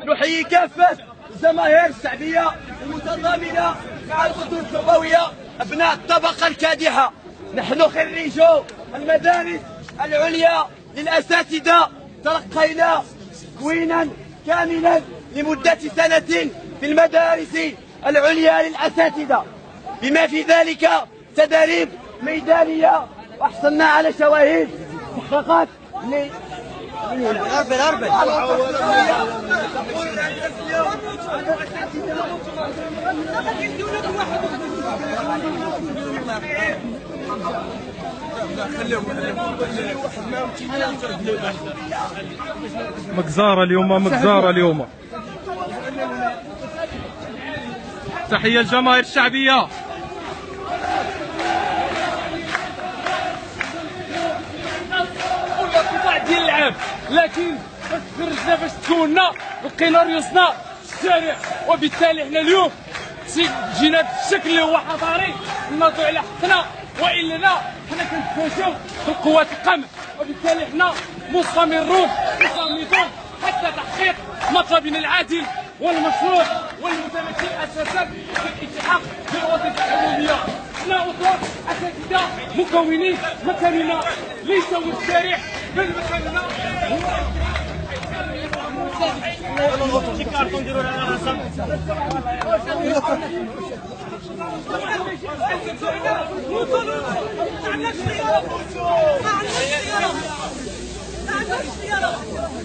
نحيي كافة الجماهير الشعبية المتضامنة مع الأسر التربوية أبناء الطبقة الكادحة. نحن خريجو المدارس العليا للأساتذة تلقينا تكوينا كاملا لمدة سنة في المدارس العليا للأساتذة، بما في ذلك تدريب ميدانية، وحصلنا على شواهد استحقاقات مجزارة اليوم تحية الجماهير الشعبية. ديال اللعب، لكن باش خرجنا باش تكوننا لقينا ريوسنا في الشارع، وبالتالي حنا اليوم جينا بالشكل اللي هو حضاري نناضوا على حقنا، والا حنا كنتفاجئوا بالقوات القمع، وبالتالي حنا مستمرون مصمدون حتى تحقيق مطلبنا العادل والمشروع والمتمثل اساسا في الالتحاق بالوظيفه الحكوميه. حنا اطر اساتذه مكونين مكاننا ليس هو الشارع، بل مكاننا هو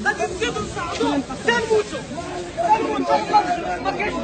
غادي نزيدو نصعدو حتى نموتو، ما كاينش